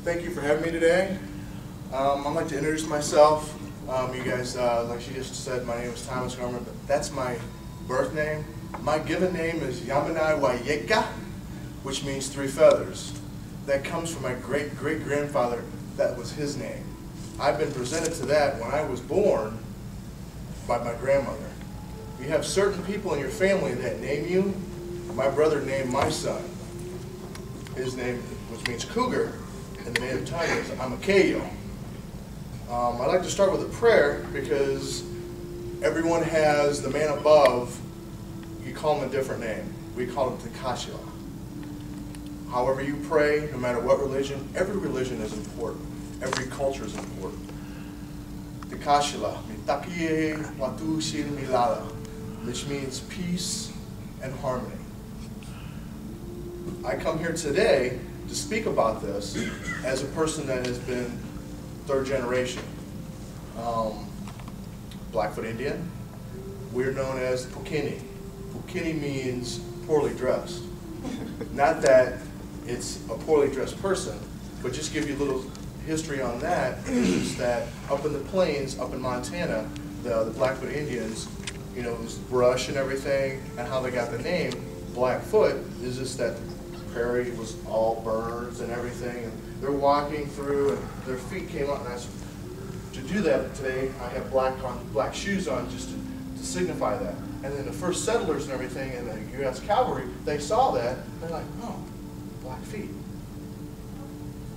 Thank you for having me today. I'd like to introduce myself. You guys, like she just said, my name is Thomas Garman, but that's my birth name. My given name is Yamanai Wayeka, which means 3 feathers. That comes from my great-great-grandfather. That was his name. I've been presented to that when I was born by my grandmother. You have certain people in your family that name you. My brother named my son. His name, which means cougar, in the native tongue is Amakayo. I'd like to start with a prayer because everyone has the man above. You call him a different name. We call him Takashila. However you pray, no matter what religion, every religion is important. Every culture is important. Takashila, mitakie watu shil milala, which means peace and harmony. I come here today to speak about this as a person that has been 3rd generation. Blackfoot Indian. We're known as Pukini. Pukini means poorly dressed. Not that it's a poorly dressed person, but just give you a little history on that, is that up in the plains, up in Montana, the Blackfoot Indians, you know, this brush and everything, and how they got the name Blackfoot is just that the prairie was all burns and everything, and they're walking through, and their feet came up, and to do that today, I have black shoes on just to signify that. And then the first settlers and everything, and the U.S. cavalry, they saw that, and they're like, oh, black feet.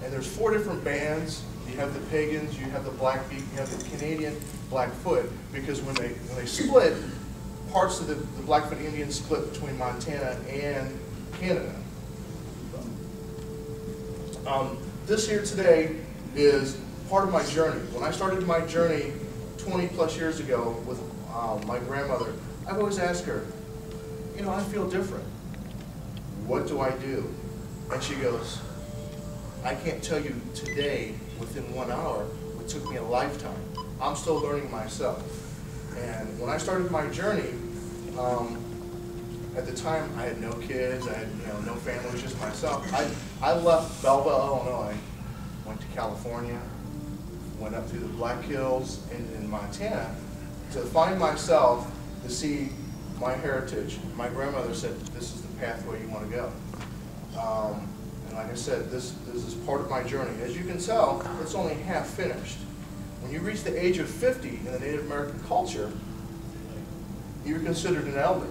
And there's 4 different bands. You have the pagans, you have the Blackfeet, you have the Canadian Blackfoot, because when they split, parts of the Blackfoot Indians split between Montana and Canada. This here today is part of my journey. When I started my journey 20 plus years ago with my grandmother, I've always asked her, you know, I feel different. What do I do? And she goes, I can't tell you today, within 1 hour, it took me a lifetime. I'm still learning myself. And when I started my journey, at the time I had no kids, I had no family, it was just myself. I left Belleville, Illinois, went to California, went up through the Black Hills in Montana to find myself, to see my heritage. My grandmother said, this is the pathway you want to go. And like I said, this is part of my journey. As you can tell, it's only half finished. When you reach the age of 50 in the Native American culture, you're considered an elder.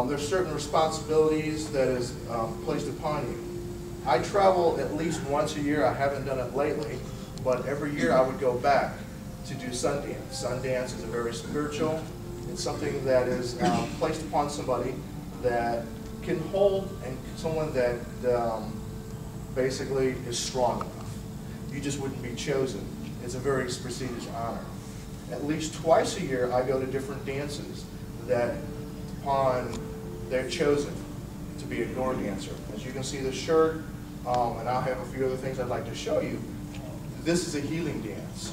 There's certain responsibilities that is placed upon you. I travel at least once a year. I haven't done it lately, but every year I would go back to do Sundance. Sundance is a very spiritual. It's something that is placed upon somebody that can hold, and someone that basically is strong enough. You just wouldn't be chosen. It's a very prestigious honor. At least twice a year I go to different dances that upon they're chosen to be a door dancer. As you can see the shirt, and I'll have a few other things I'd like to show you. This is a healing dance.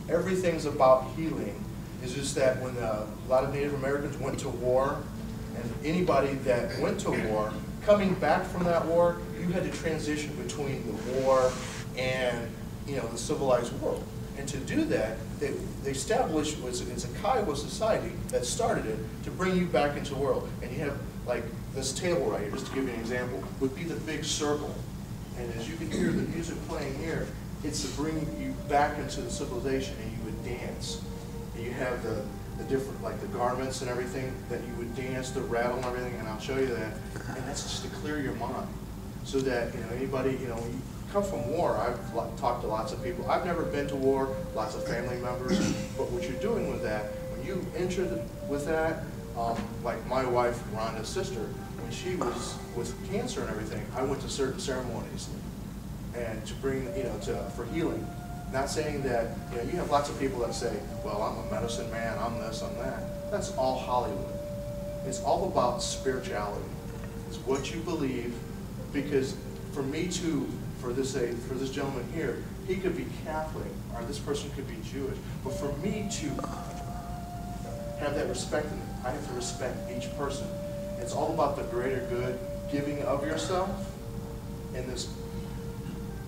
Everything's about healing. It's just that when a lot of Native Americans went to war, and anybody that went to war, coming back from that war, you had to transition between the war and the civilized world. And to do that, they established, it's a Kiowa society that started it to bring you back into the world. And you have like this table right here, just to give you an example, would be the big circle. And as you can hear the music playing here, it's to bring you back into the civilization, and you would dance. And you have the different, like the garments and everything that you would dance, the rattle and everything, and I'll show you that. And that's just to clear your mind, so that anybody, when you come from war, I've talked to lots of people. I've never been to war, lots of family members, but what you're doing with that, when you enter with that, like my wife, Rhonda's sister, when she was with cancer and everything, I went to certain ceremonies, and to bring, for healing. Not saying that, you have lots of people that say, well, I'm a medicine man, I'm this, I'm that. That's all Hollywood. It's all about spirituality. It's what you believe, because for me to, for this gentleman here, he could be Catholic, or this person could be Jewish, but for me to have that respect in it, I have to respect each person. It's all about the greater good, giving of yourself, and this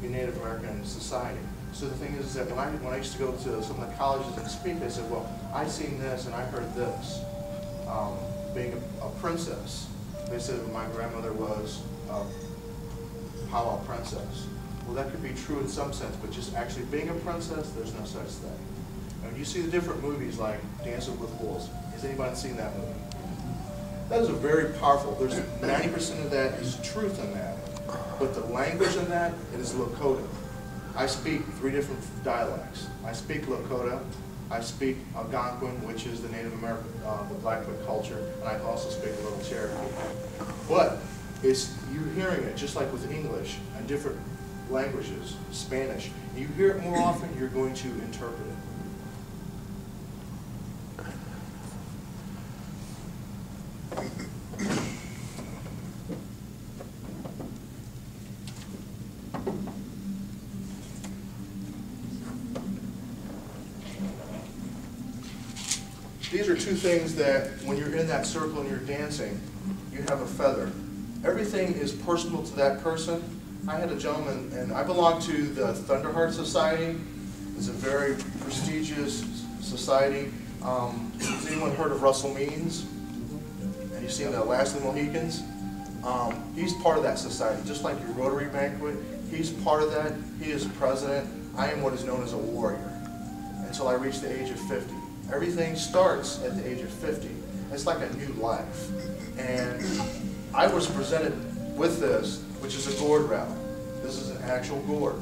in Native American society. So the thing is that when I used to go to some of the colleges and speak, I said, well, I seen this and I heard this. Being a princess, they said my grandmother was a powwow princess. Well, that could be true in some sense, but just actually being a princess, there's no such thing. And you see the different movies like Dancing with Wolves. Has anybody seen that movie? That is a very powerful, there's 90% of that is truth in that. But the language in that, it is Lakota. I speak 3 different dialects. I speak Lakota, I speak Algonquin, which is the Native American, the Blackfoot culture, and I also speak a little Cherokee. But it's you hearing it, just like with English and different languages, Spanish. You hear it more often, you're going to interpret it. These are 2 things that when you're in that circle and you're dancing, you have a feather. Everything is personal to that person. I had a gentleman, and I belong to the Thunderheart Society. It's a very prestigious society. Has anyone heard of Russell Means? Have you seen The Last of the Mohicans? He's part of that society, just like your Rotary banquet. He's part of that. He is president. I am what is known as a warrior until I reach the age of 50. Everything starts at the age of 50. It's like a new life. And I was presented with this, which is a gourd rattle. This is an actual gourd.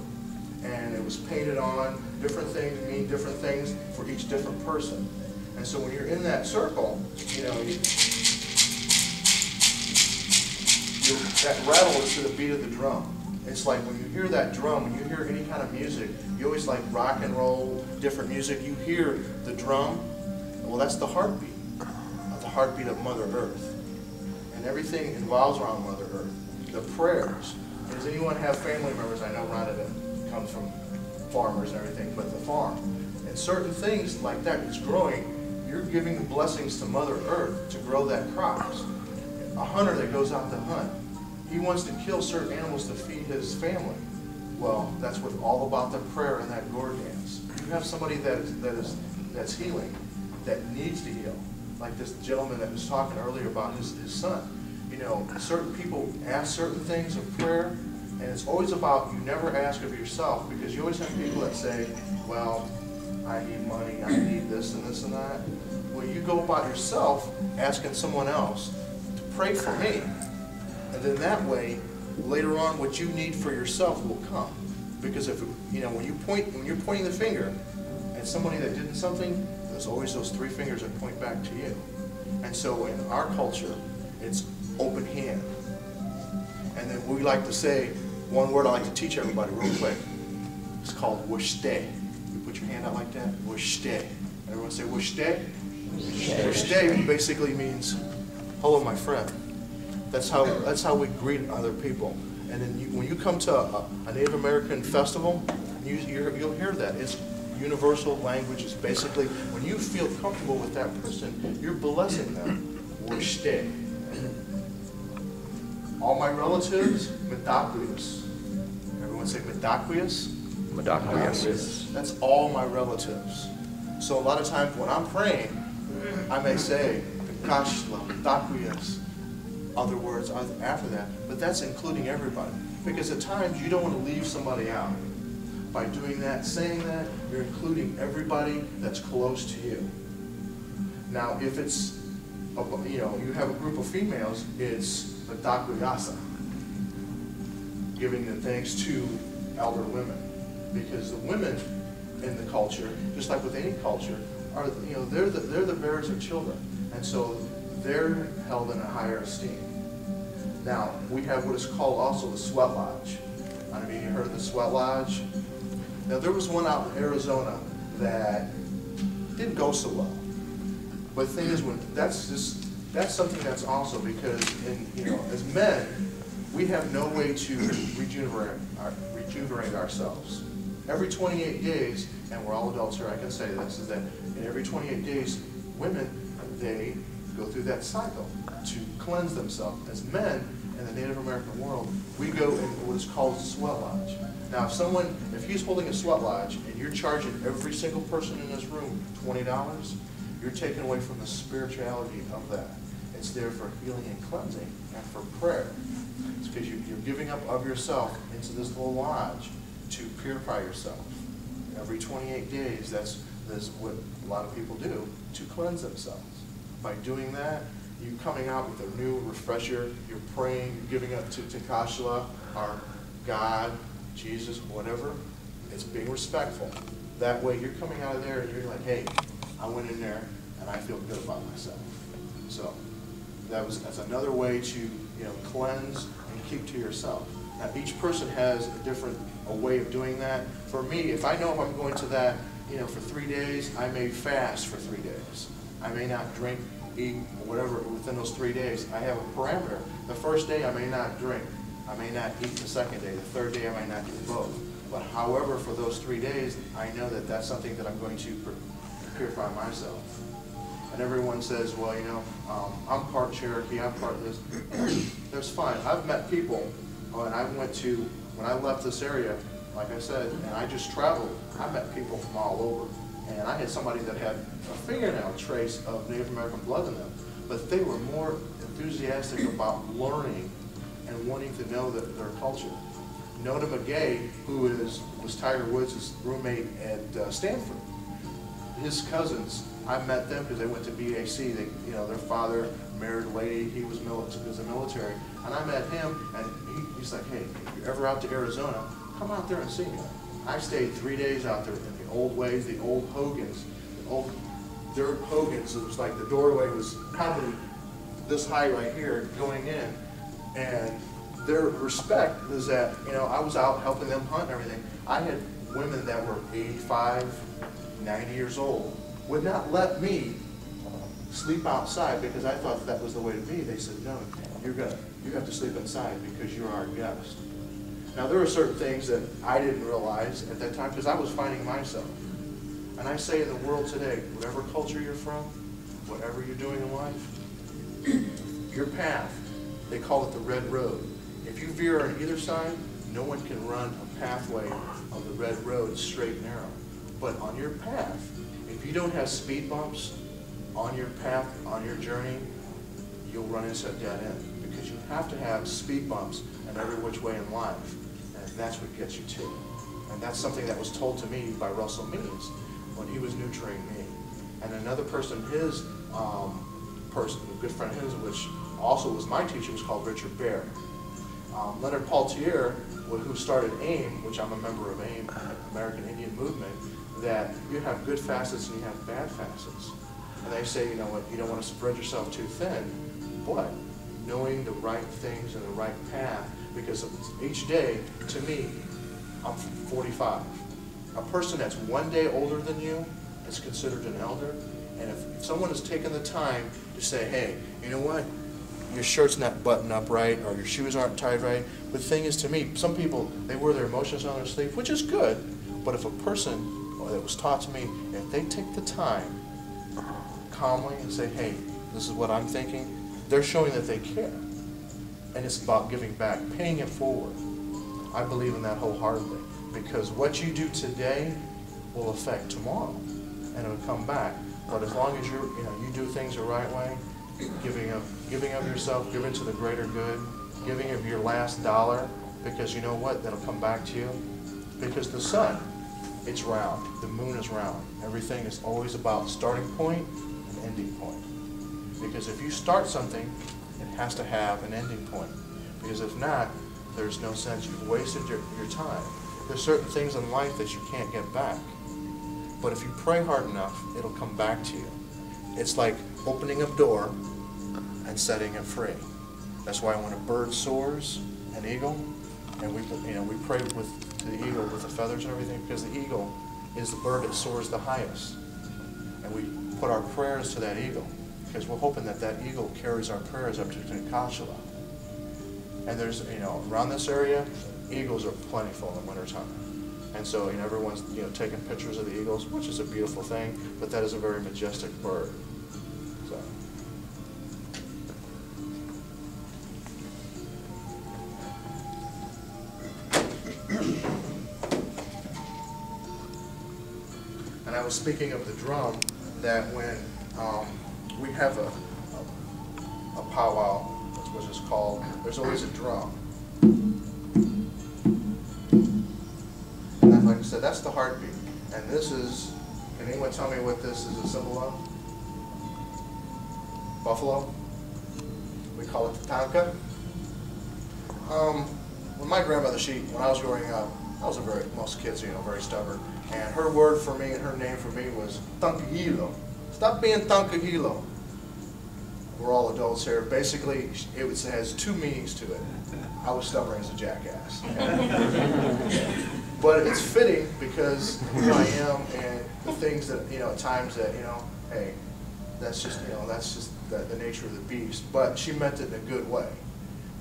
And it was painted on. Different things mean different things for each different person. And so when you're in that circle, you know, that rattle is to the beat of the drum. It's like when you hear that drum, when you hear any kind of music, you always like rock and roll, different music, you hear the drum, well, that's the heartbeat of Mother Earth. And everything involves around Mother Earth. The prayers. Does anyone have family members? I know Rhonda comes from farmers and everything, but the farm. And certain things like that is growing, you're giving the blessings to Mother Earth to grow that crops. A hunter that goes out to hunt, he wants to kill certain animals to feed his family. Well, that's what all about the prayer and that gourd dance. You have somebody that's healing, that needs to heal. Like this gentleman that was talking earlier about his son. You know, certain people ask certain things of prayer, and it's always about, you never ask of yourself, because you always have people that say, well, I need money, I need this and this and that. Well, you go about yourself asking someone else to pray for me. And then that way, later on, what you need for yourself will come. Because if, you know, when you're pointing the finger at somebody that did something, there's always those 3 fingers that point back to you. And so in our culture, it's open hand. And then we like to say, one word I like to teach everybody real quick. It's called wushte. You put your hand out like that, wushte. Everyone say wushte? Wushte basically means, hello my friend. That's how we greet other people. And then when you come to a Native American festival, you'll hear that. It's universal language. It's basically, when you feel comfortable with that person, you're blessing them. Wushte. All my relatives, Medaquius. Everyone say Medaquius? Medaquius. That's all my relatives. So a lot of times when I'm praying, I may say, Kashla, Medaquius. Other words after that, but that's including everybody. Because at times you don't want to leave somebody out. By doing that, saying that, you're including everybody that's close to you. Now, if it's, you know, you have a group of females, it's the Dakwiyasa, giving the thanks to elder women. Because the women in the culture, just like with any culture, are, you know, they're the bearers of children. And so they're held in a higher esteem. Now, we have what is called also the sweat lodge. I mean, you heard of the sweat lodge? Now, there was one out in Arizona that didn't go so well. But the thing is, that's something that's also because, you know, as men, we have no way to rejuvenate ourselves. Every 28 days, and we're all adults here, I can say this, is that in every 28 days, women, they go through that cycle to cleanse themselves. As men, in the Native American world, we go in what is called a sweat lodge. Now, if he's holding a sweat lodge and you're charging every single person in this room $20, you're taking away from the spirituality of that. It's there for healing and cleansing and for prayer. It's because you're giving up of yourself into this little lodge to purify yourself. Every 28 days, that's what a lot of people do to cleanse themselves. By doing that, you're coming out with a new refresher. You're praying, you're giving up to Tekashla, our God, Jesus, whatever. It's being respectful. That way you're coming out of there and you're like, hey, I went in there and I feel good about myself. So that's another way to cleanse and keep to yourself. Now each person has a way of doing that. For me, if I know if I'm going to that for 3 days, I may fast for 3 days. I may not drink, eat, whatever within those 3 days. I have a parameter. The first day I may not drink. I may not eat the second day. The third day I might not do both. But however, for those 3 days, I know that that's something that I'm going to purify myself. And everyone says, well, I'm part Cherokee, I'm part this. That's fine. I've met people, and when I left this area, like I said, and I just traveled, I met people from all over. And I had somebody that had a fingernail trace of Native American blood in them. But they were more enthusiastic about learning and wanting to know their culture. Nona McGay, who was Tiger Woods' roommate at Stanford, his cousins, I met them because they went to BAC. Their father married a lady. He was in the military, and I met him. And he's like, "Hey, if you're ever out to Arizona, come out there and see me." I stayed 3 days out there in the old ways, the old hogans, the old dirt hogans. It was like the doorway was probably this high right here going in, and their respect was that I was out helping them hunt and everything. I had women that were 85, 90 years old would not let me sleep outside because I thought that was the way to be. They said, no, you have to sleep inside because you're our guest. Now there are certain things that I didn't realize at that time because I was finding myself. And I say in the world today, whatever culture you're from, whatever you're doing in life, your path, they call it the red road. If you veer on either side, no one can run a pathway of the red road straight and narrow. But on your path, if you don't have speed bumps on your path, on your journey, you'll run into a dead end because you have to have speed bumps in every which way in life, and that's what gets you to. And that's something that was told to me by Russell Means when he was neutering me. And another person, a good friend of his, which also was my teacher, was called Richard Baer. Leonard Paultier, who started AIM, which I'm a member of AIM, American Indian Movement, that you have good facets and you have bad facets. And they say, you know what, you don't want to spread yourself too thin, but knowing the right things and the right path, because each day, to me, I'm 45. A person that's 1 day older than you is considered an elder, and if someone has taken the time to say, hey, you know what, your shirt's not buttoned up right, or your shoes aren't tied right. The thing is, to me, some people, they wear their emotions on their sleeve, which is good, but if a person, or that was taught to me, if they take the time calmly and say, hey, this is what I'm thinking, they're showing that they care. And it's about giving back, paying it forward. I believe in that wholeheartedly, because what you do today will affect tomorrow, and it'll come back. But as long as you do things the right way, giving of yourself, giving to the greater good, giving of your last dollar, because you know what, that'll come back to you. Because the sun, it's round, the moon is round. Everything is always about starting point and ending point. Because if you start something, it has to have an ending point. Because if not, there's no sense. You've wasted your time. There's certain things in life that you can't get back. But if you pray hard enough, it'll come back to you. It's like opening a door and setting it free. That's why when a bird soars, an eagle, and we pray to the eagle with the feathers and everything, because the eagle is the bird that soars the highest. And we put our prayers to that eagle, because we're hoping that that eagle carries our prayers up to Tekashla. And there's, around this area, eagles are plentiful in the wintertime. And so, everyone's, taking pictures of the eagles, which is a beautiful thing, but that is a very majestic bird. So. I was speaking of the drum, that when we have a powwow, that's what it's called, there's always a drum. And then, like I said, that's the heartbeat. And this is, can anyone tell me what this is a symbol of? Buffalo? We call it the tanka. When my grandmother, when I was growing up, most kids, very stubborn. And her word for me and her name for me was tankahilo. Stop being tankahilo. We're all adults here. Basically, it has two meanings to it. I was stubborn as a jackass. But it's fitting because who I am and the things that, at times that, hey, that's just the nature of the beast. But she meant it in a good way.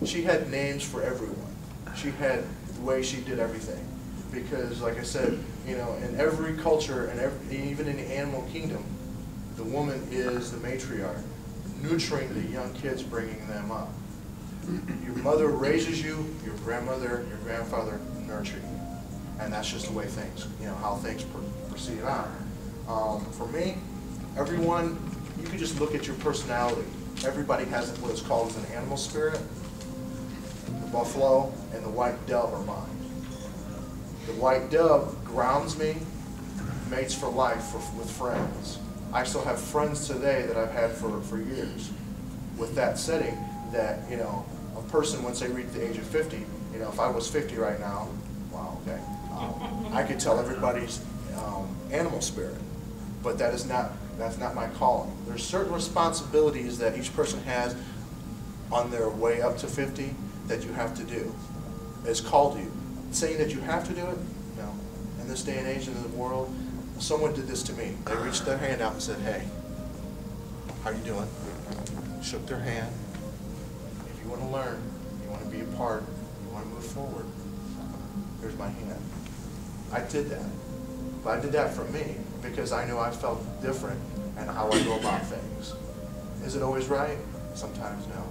She had names for everyone. She had the way she did everything. Because, like I said, in every culture and even in the animal kingdom, the woman is the matriarch, nurturing the young kids, bringing them up. Your mother raises you, your grandmother, your grandfather nurture you. And that's just the way things, how things proceed on. For me, everyone, you can just look at your personality. Everybody has what is called an animal spirit. The buffalo and the white dove are mine. The white dove grounds me, mates for life with friends. I still have friends today that I've had for years. With that setting, that a person, once they reach the age of 50, if I was 50 right now, wow, okay, I could tell everybody's animal spirit, but that's not my calling. There's certain responsibilities that each person has on their way up to 50 that you have to do. It's called to you. Saying that you have to do it, no. In this day and age in the world, someone did this to me. They reached their hand out and said, hey, how you doing? Shook their hand. If you want to learn, you want to be a part, you want to move forward, here's my hand. I did that. But I did that for me because I knew I felt different and how I go about things. Is it always right? Sometimes no.